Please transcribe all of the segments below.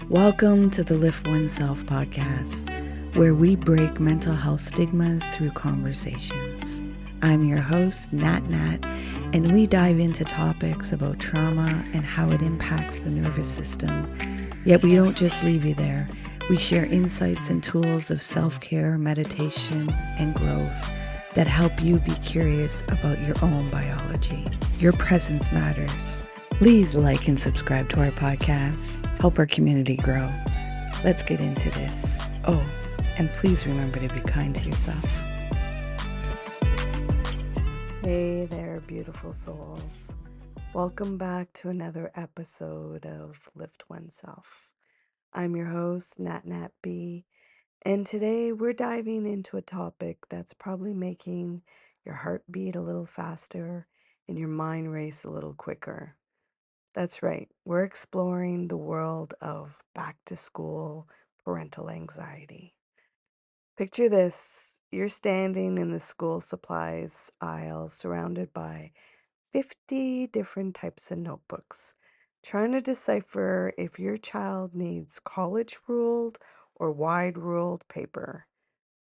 Welcome to the Lift Oneself podcast, where we break mental health stigmas through conversations. I'm your host, Nat, and we dive into topics about trauma and how it impacts the nervous system. Yet we don't just leave you there. We share insights and tools of self-care, meditation, and growth that help you be curious about your own biology. Your presence matters. Please like and subscribe to our podcast. Help our community grow. Let's get into this. Oh, and please remember to be kind to yourself. Hey there, beautiful souls. Welcome back to another episode of Lift Oneself. I'm your host, Nat B, and today we're diving into a topic that's probably making your heart beat a little faster and your mind race a little quicker. That's right. We're exploring the world of back to school parental anxiety. Picture this. You're standing in the school supplies aisle surrounded by 50 different types of notebooks, trying to decipher if your child needs college ruled or wide ruled paper.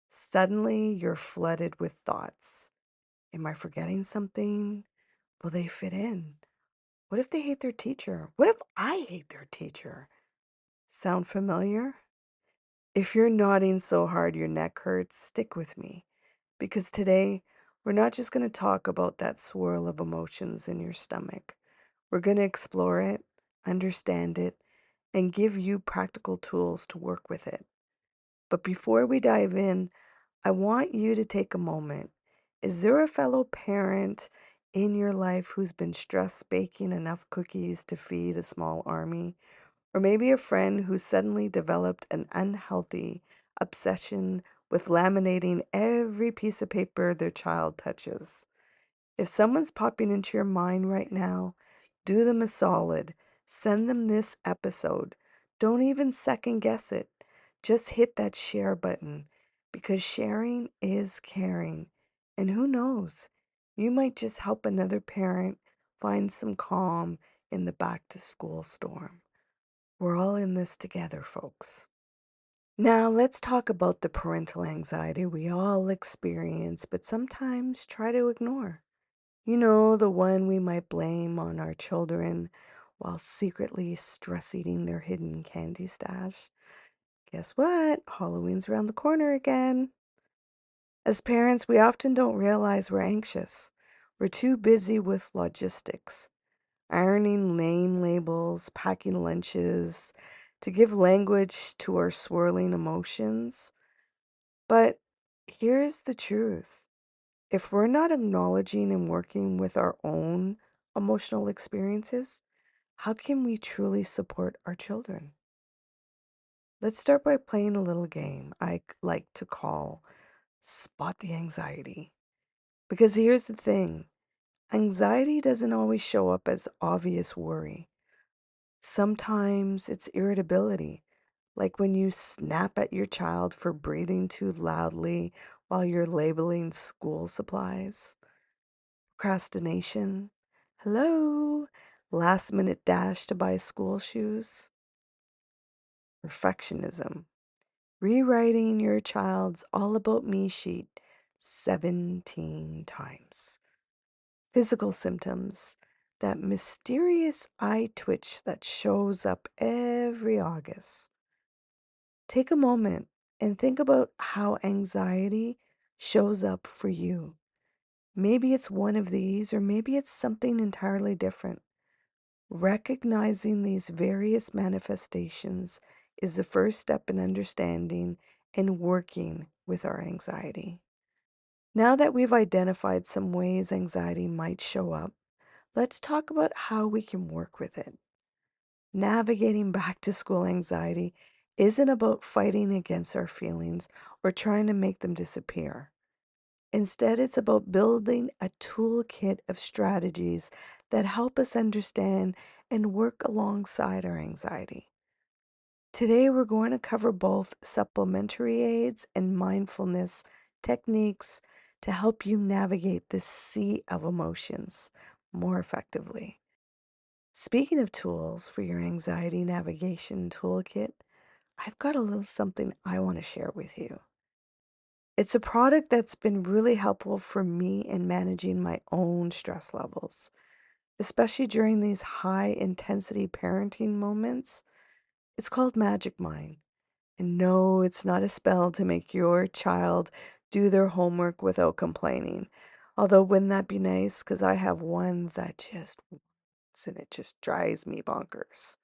Suddenly, you're flooded with thoughts. Am I forgetting something? Will they fit in? What if they hate their teacher? What if I hate their teacher? Sound familiar? If you're nodding so hard your neck hurts, stick with me. Because today, we're not just going to talk about that swirl of emotions in your stomach. We're going to explore it, understand it, and give you practical tools to work with it. But before we dive in, I want you to take a moment. Is there a fellow parent in your life who's been stressed baking enough cookies to feed a small army? Or maybe a friend who suddenly developed an unhealthy obsession with laminating every piece of paper their child touches? If someone's popping into your mind right now, do them a solid. Send them this episode. Don't even second guess it. Just hit that share button because sharing is caring. And who knows, you might just help another parent find some calm in the back to school storm. We're all in this together, folks. Now, let's talk about the parental anxiety we all experience, but sometimes try to ignore. You know, the one we might blame on our children while secretly stress eating their hidden candy stash. Guess what? Halloween's around the corner again. As parents, we often don't realize we're anxious. We're too busy with logistics, ironing name labels, packing lunches, to give language to our swirling emotions. But here's the truth. If we're not acknowledging and working with our own emotional experiences, how can we truly support our children? Let's start by playing a little game I like to call Spot the Anxiety. Because here's the thing, anxiety doesn't always show up as obvious worry. Sometimes it's irritability, like when you snap at your child for breathing too loudly while you're labeling school supplies. Procrastination. Hello. Last minute dash to buy school shoes. Perfectionism. Rewriting your child's all about me sheet 17 times. Physical symptoms. That mysterious eye twitch that shows up every August. Take a moment and think about how anxiety shows up for you. Maybe it's one of these, or maybe it's something entirely different. Recognizing these various manifestations is the first step in understanding and working with our anxiety. Now that we've identified some ways anxiety might show up, let's talk about how we can work with it. Navigating back to school anxiety isn't about fighting against our feelings or trying to make them disappear. Instead, it's about building a toolkit of strategies that help us understand and work alongside our anxiety. Today, we're going to cover both supplementary aids and mindfulness techniques to help you navigate this sea of emotions more effectively. Speaking of tools for your anxiety navigation toolkit, I've got a little something I want to share with you. It's a product that's been really helpful for me in managing my own stress levels, especially during these high intensity parenting moments. It's called Magic Mind. And no, it's not a spell to make your child do their homework without complaining. Although, wouldn't that be nice? Because I have one that just wants and it just drives me bonkers.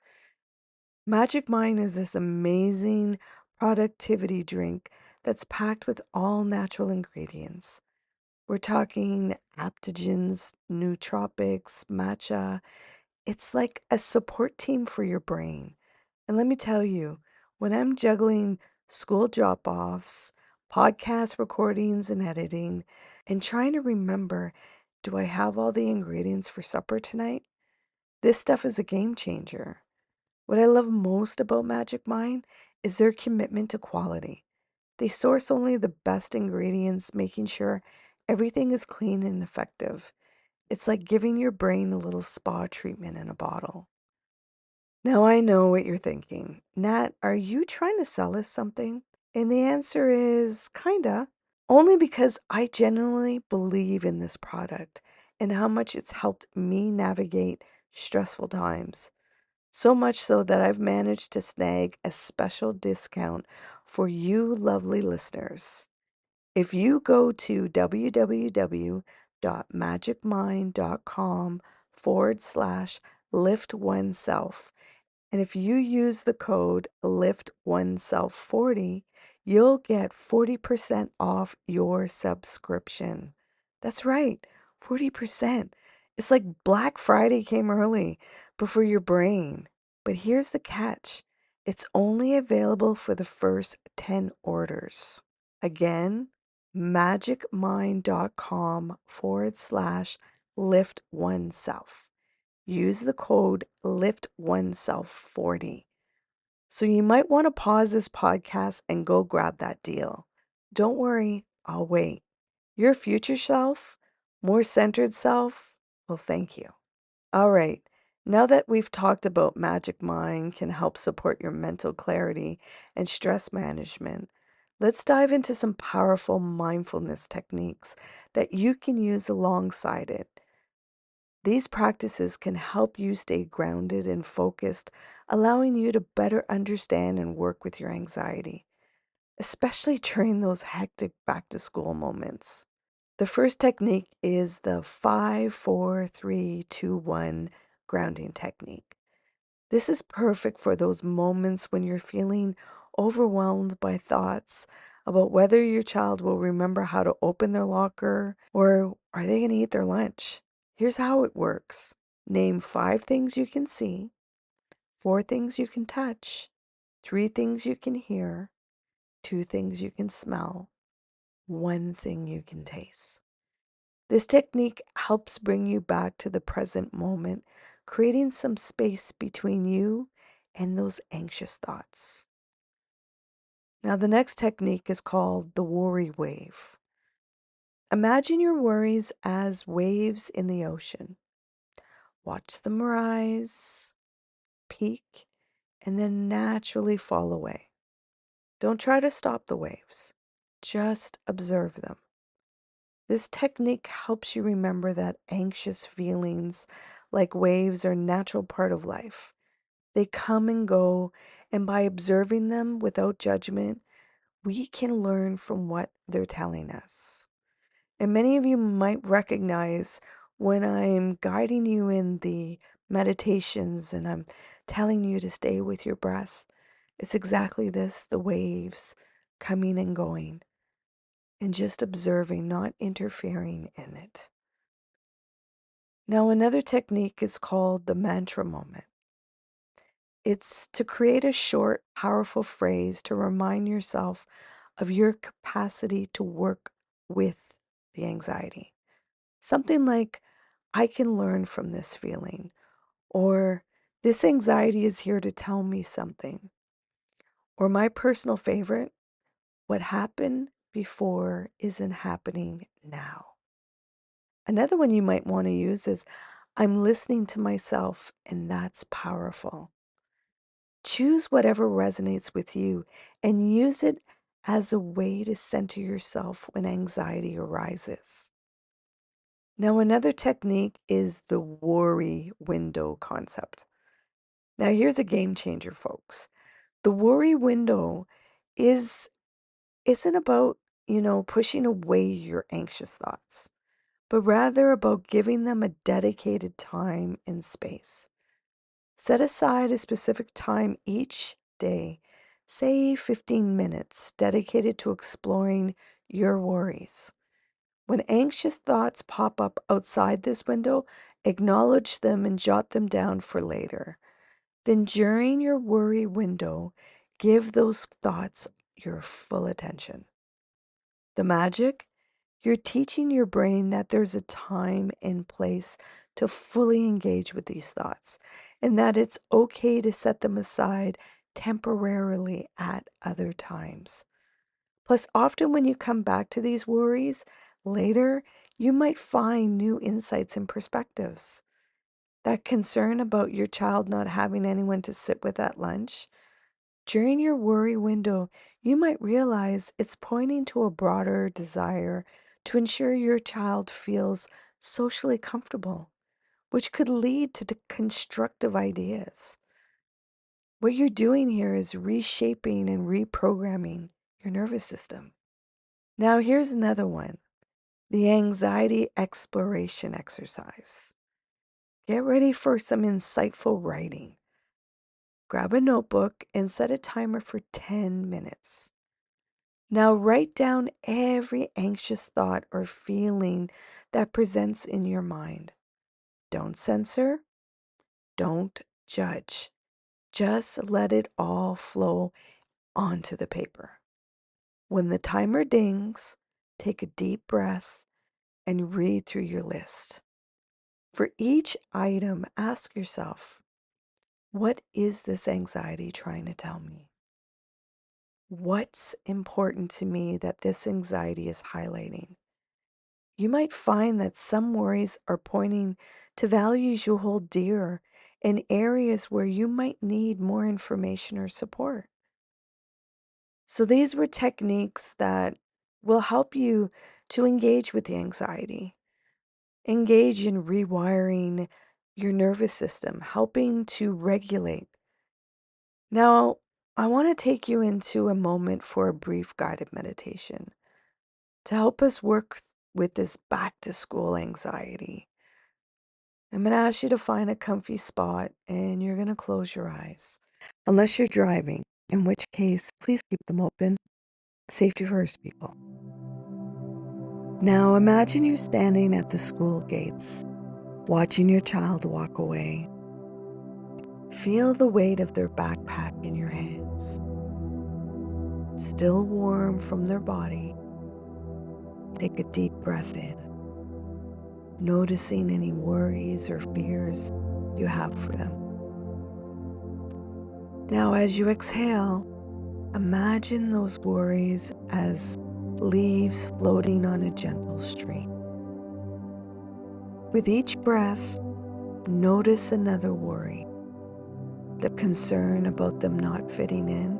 Magic Mind is this amazing productivity drink that's packed with all natural ingredients. We're talking adaptogens, nootropics, matcha. It's like a support team for your brain. And let me tell you, when I'm juggling school drop offs, podcast recordings and editing, and trying to remember, do I have all the ingredients for supper tonight? This stuff is a game changer. What I love most about Magic Mind is their commitment to quality. They source only the best ingredients, making sure everything is clean and effective. It's like giving your brain a little spa treatment in a bottle. Now I know what you're thinking. Nat, are you trying to sell us something? And the answer is kinda. Only because I genuinely believe in this product and how much it's helped me navigate stressful times. So much so that I've managed to snag a special discount for you lovely listeners. If you go to www.magicmind.com/lift oneself, and if you use the code lift oneself 40, you'll get 40% off your subscription. That's right, 40%. It's like Black Friday came early, but for your brain. But here's the catch. It's only available for the first 10 orders. Again, magicmind.com/lift oneself. Use the code lift oneself 40. So you might want to pause this podcast and go grab that deal. Don't worry, I'll wait. Your future self, more centered self, well, thank you. All right. Now that we've talked about Magic Mind can help support your mental clarity and stress management, let's dive into some powerful mindfulness techniques that you can use alongside it. These practices can help you stay grounded and focused, allowing you to better understand and work with your anxiety, especially during those hectic back to school moments. The first technique is the 5-4-3-2-1 grounding technique. This is perfect for those moments when you're feeling overwhelmed by thoughts about whether your child will remember how to open their locker or are they going to eat their lunch. Here's how it works. Name 5 things you can see, 4 things you can touch, 3 things you can hear, 2 things you can smell, 1 thing you can taste. This technique helps bring you back to the present moment, creating some space between you and those anxious thoughts. Now, the next technique is called the worry wave. Imagine your worries as waves in the ocean. Watch them rise, peak, and then naturally fall away. Don't try to stop the waves, just observe them. This technique helps you remember that anxious feelings, like waves, are a natural part of life. They come and go, and by observing them without judgment, we can learn from what they're telling us. And many of you might recognize when I'm guiding you in the meditations and I'm telling you to stay with your breath. It's exactly this, the waves coming and going, and just observing, not interfering in it. Now, another technique is called the mantra moment. It's to create a short, powerful phrase to remind yourself of your capacity to work with the anxiety. Something like, I can learn from this feeling, or this anxiety is here to tell me something, or my personal favorite, what happened before isn't happening now. Another one you might want to use is, I'm listening to myself, and that's powerful. Choose whatever resonates with you and use it as a way to center yourself when anxiety arises. Now, another technique is the worry window concept. Now, here's a game changer, folks. The worry window is isn't about, pushing away your anxious thoughts, but rather about giving them a dedicated time and space. Set aside a specific time each day, say 15 minutes, dedicated to exploring your worries. When anxious thoughts pop up outside this window, acknowledge them and jot them down for later. Then, during your worry window, give those thoughts your full attention. The magic? You're teaching your brain that there's a time and place to fully engage with these thoughts, and that it's okay to set them aside temporarily at other times. Plus, often when you come back to these worries later, you might find new insights and perspectives. That concern about your child not having anyone to sit with at lunch, during your worry window, you might realize it's pointing to a broader desire to ensure your child feels socially comfortable, which could lead to the constructive ideas. What you're doing here is reshaping and reprogramming your nervous system. Now, here's another one, the anxiety exploration exercise. Get ready for some insightful writing. Grab a notebook and set a timer for 10 minutes. Now, write down every anxious thought or feeling that presents in your mind. Don't censor, don't judge. Just let it all flow onto the paper. When the timer dings, take a deep breath and read through your list. For each item, ask yourself, what is this anxiety trying to tell me? What's important to me that this anxiety is highlighting? You might find that some worries are pointing to values you hold dear in areas where you might need more information or support. So, these were techniques that will help you to engage with the anxiety, engage in rewiring your nervous system, helping to regulate. Now, I want to take you into a moment for a brief guided meditation to help us work with this back to school anxiety. I'm going to ask you to find a comfy spot and you're going to close your eyes. Unless you're driving, in which case, please keep them open. Safety first, people. Now imagine you're standing at the school gates, watching your child walk away. Feel the weight of their backpack in your hands. Still warm from their body, take a deep breath in, noticing any worries or fears you have for them. Now, as you exhale, imagine those worries as leaves floating on a gentle stream. With each breath, notice another worry, the concern about them not fitting in.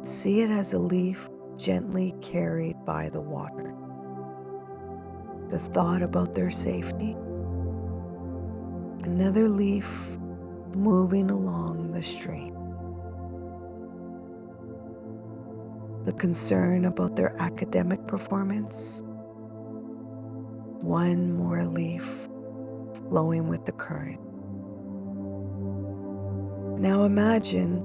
See it as a leaf gently carried by the water. The thought about their safety, another leaf moving along the stream. The concern about their academic performance, one more leaf flowing with the current. Now imagine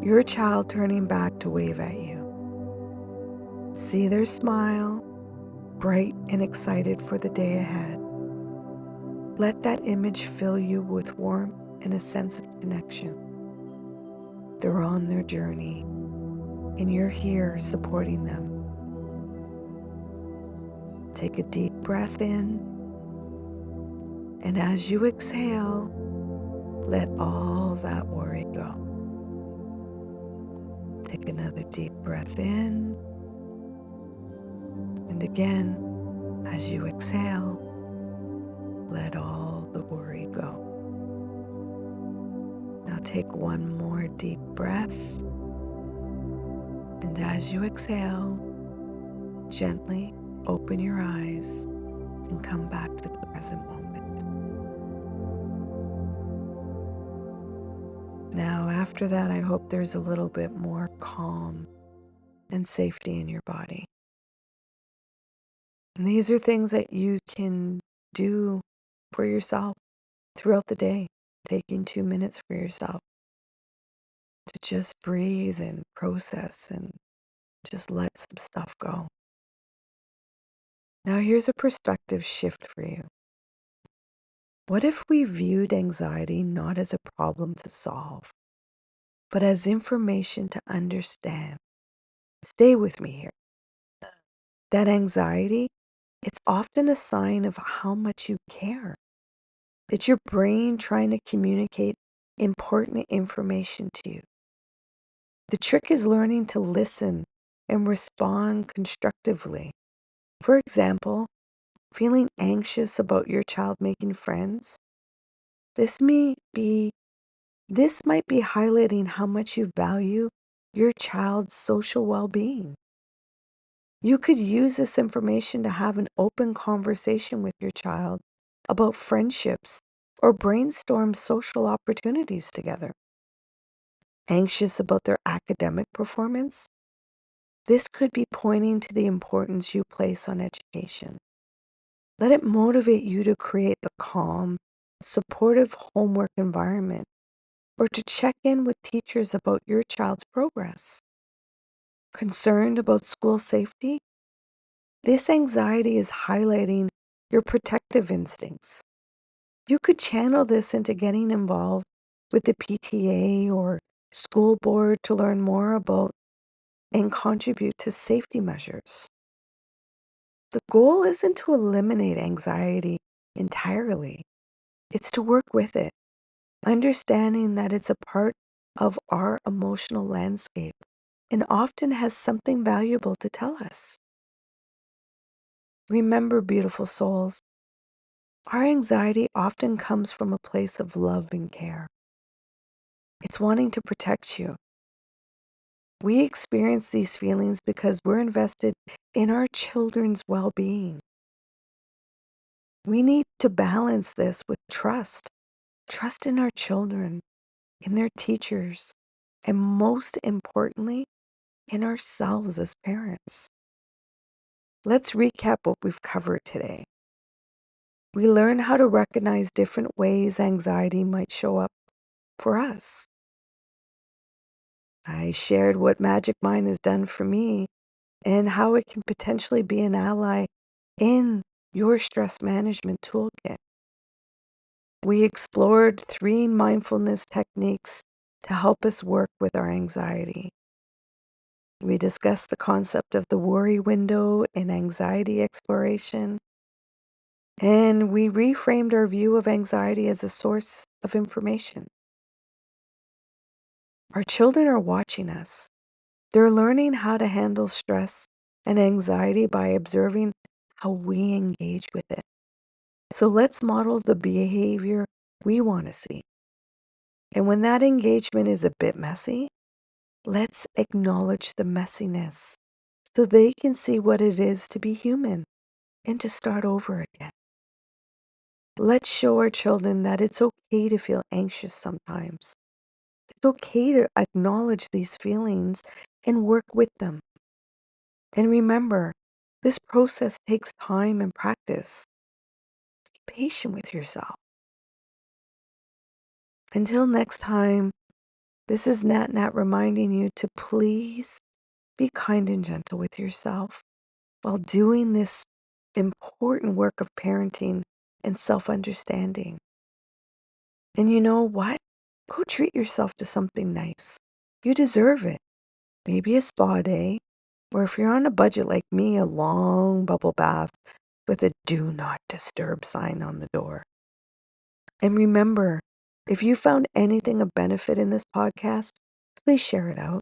your child turning back to wave at you. See their smile, bright and excited for the day ahead. Let that image fill you with warmth and a sense of connection. They're on their journey, and you're here supporting them. Take a deep breath in, and as you exhale, let all that worry go. Take another deep breath in, and again, as you exhale, let all the worry go. Now take one more deep breath, and as you exhale, gently open your eyes and come back to the present moment. Now, after that, I hope there's a little bit more calm and safety in your body. And these are things that you can do for yourself throughout the day, taking 2 minutes for yourself to just breathe and process and just let some stuff go. Now, here's a perspective shift for you. What if we viewed anxiety not as a problem to solve, but as information to understand? Stay with me here. That anxiety, it's often a sign of how much you care. It's your brain trying to communicate important information to you. The trick is learning to listen and respond constructively. For example, feeling anxious about your child making friends, this might be highlighting how much you value your child's social well-being. You could use this information to have an open conversation with your child about friendships or brainstorm social opportunities together. Anxious about their academic performance? This could be pointing to the importance you place on education. Let it motivate you to create a calm, supportive homework environment or to check in with teachers about your child's progress. Concerned about school safety? This anxiety is highlighting your protective instincts. You could channel this into getting involved with the PTA or school board to learn more about and contribute to safety measures. The goal isn't to eliminate anxiety entirely. It's to work with it, understanding that it's a part of our emotional landscape and often has something valuable to tell us. Remember, beautiful souls, our anxiety often comes from a place of love and care. It's wanting to protect you. We experience these feelings because we're invested in our children's well-being. We need to balance this with trust. Trust in our children, in their teachers, and most importantly, in ourselves as parents. Let's recap what we've covered today. We learned how to recognize different ways anxiety might show up for us. I shared what Magic Mind has done for me and how it can potentially be an ally in your stress management toolkit. We explored 3 mindfulness techniques to help us work with our anxiety. We discussed the concept of the worry window in anxiety exploration, and we reframed our view of anxiety as a source of information. Our children are watching us. They're learning how to handle stress and anxiety by observing how we engage with it. So let's model the behavior we want to see. And when that engagement is a bit messy, let's acknowledge the messiness so they can see what it is to be human and to start over again. Let's show our children that it's okay to feel anxious sometimes. It's okay to acknowledge these feelings and work with them. And remember, this process takes time and practice. Be patient with yourself. Until next time, this is Nat Nat reminding you to please be kind and gentle with yourself while doing this important work of parenting and self-understanding. And you know what? Go treat yourself to something nice. You deserve it. Maybe a spa day, or if you're on a budget like me, a long bubble bath with a do not disturb sign on the door. And remember, if you found anything of benefit in this podcast, please share it out.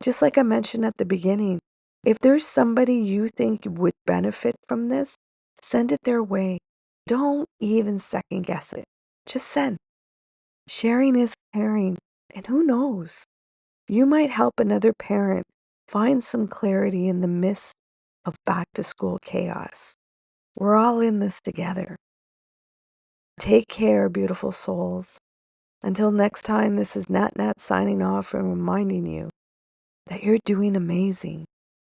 Just like I mentioned at the beginning, if there's somebody you think would benefit from this, send it their way. Don't even second guess it. Just send. Sharing is caring. And who knows? You might help another parent find some clarity in the midst of back to school chaos. We're all in this together. Take care, beautiful souls. Until next time, this is Nat Nat signing off and reminding you that you're doing amazing,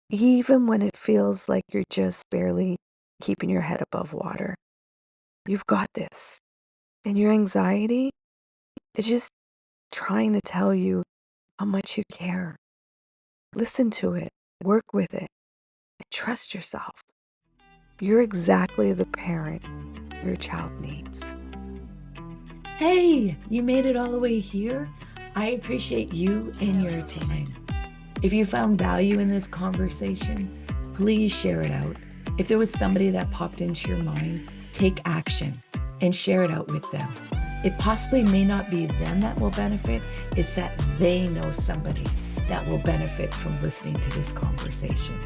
even when it feels like you're just barely keeping your head above water. You've got this. And your anxiety is just trying to tell you how much you care. Listen to it, work with it, and trust yourself. You're exactly the parent your child needs. Hey, you made it all the way here? I appreciate you and your time. If you found value in this conversation, please share it out. If there was somebody that popped into your mind, take action and share it out with them. It possibly may not be them that will benefit, it's that they know somebody that will benefit from listening to this conversation.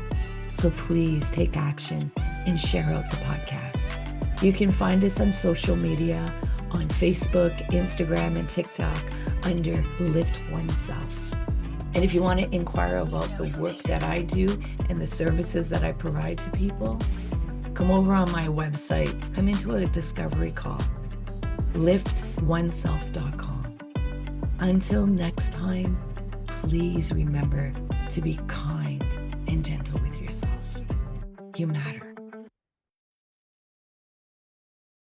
So please take action and share out the podcast. You can find us on social media on Facebook, Instagram, and TikTok under Lift Oneself. And if you want to inquire about the work that I do and the services that I provide to people, come over on my website, come into a discovery call, liftoneself.com. Until next time, please remember to be kind and gentle with yourself. You matter.